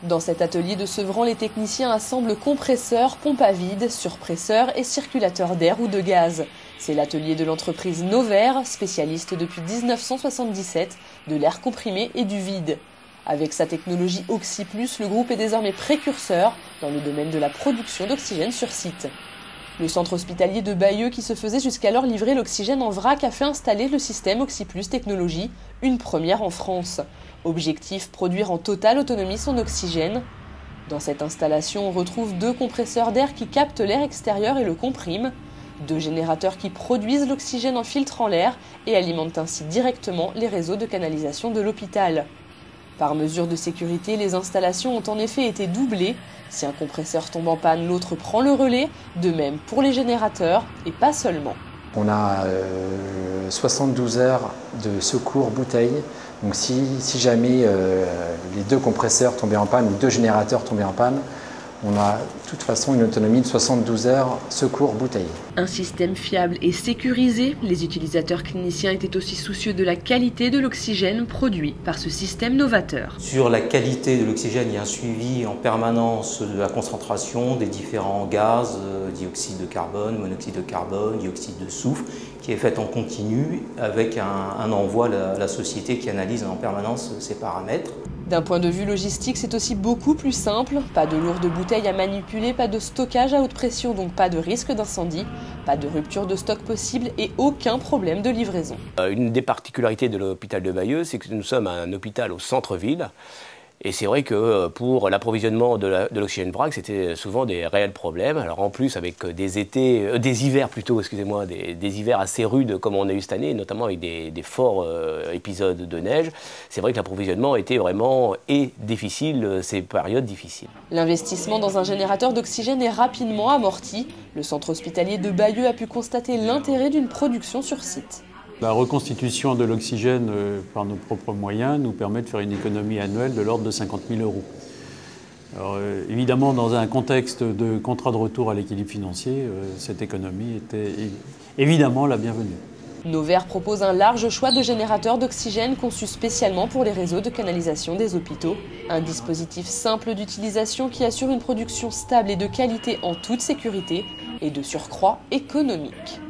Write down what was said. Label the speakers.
Speaker 1: Dans cet atelier de Sevran, les techniciens assemblent compresseurs, pompes à vide, surpresseurs et circulateurs d'air ou de gaz. C'est l'atelier de l'entreprise Novair, spécialiste depuis 1977 de l'air comprimé et du vide. Avec sa technologie Oxy+, le groupe est désormais précurseur dans le domaine de la production d'oxygène sur site. Le centre hospitalier de Bayeux, qui se faisait jusqu'alors livrer l'oxygène en vrac, a fait installer le système Oxy+ Technologie, une première en France. Objectif, produire en totale autonomie son oxygène. Dans cette installation, on retrouve 2 compresseurs d'air qui captent l'air extérieur et le compriment, 2 générateurs qui produisent l'oxygène en filtrant l'air et alimentent ainsi directement les réseaux de canalisation de l'hôpital. Par mesure de sécurité, les installations ont en effet été doublées. Si un compresseur tombe en panne, l'autre prend le relais, de même pour les générateurs et pas seulement.
Speaker 2: On a 72 heures de secours bouteille. Donc si jamais les 2 compresseurs tombaient en panne ou 2 générateurs tombaient en panne, on a de toute façon une autonomie de 72 heures secours bouteille.
Speaker 1: Un système fiable et sécurisé, les utilisateurs cliniciens étaient aussi soucieux de la qualité de l'oxygène produit par ce système novateur.
Speaker 3: Sur la qualité de l'oxygène, il y a un suivi en permanence de la concentration des différents gaz, dioxyde de carbone, monoxyde de carbone, dioxyde de soufre, qui est fait en continu avec un envoi à la société qui analyse en permanence ces paramètres.
Speaker 1: D'un point de vue logistique, c'est aussi beaucoup plus simple. Pas de lourdes bouteilles à manipuler, pas de stockage à haute pression, donc pas de risque d'incendie, pas de rupture de stock possible et aucun problème de livraison.
Speaker 4: Une des particularités de l'hôpital de Bayeux, c'est que nous sommes un hôpital au centre-ville. Et c'est vrai que pour l'approvisionnement de l'oxygène vrac, c'était souvent des réels problèmes. Alors en plus, avec des hivers des hivers assez rudes comme on a eu cette année, notamment avec des forts épisodes de neige, c'est vrai que l'approvisionnement était vraiment difficile, ces périodes difficiles.
Speaker 1: L'investissement dans un générateur d'oxygène est rapidement amorti. Le centre hospitalier de Bayeux a pu constater l'intérêt d'une production sur site.
Speaker 5: La reconstitution de l'oxygène par nos propres moyens nous permet de faire une économie annuelle de l'ordre de 50 000 €. Alors, évidemment, dans un contexte de contrat de retour à l'équilibre financier, cette économie était évidemment la bienvenue.
Speaker 1: Novair propose un large choix de générateurs d'oxygène conçus spécialement pour les réseaux de canalisation des hôpitaux. Un dispositif simple d'utilisation qui assure une production stable et de qualité en toute sécurité et de surcroît économique.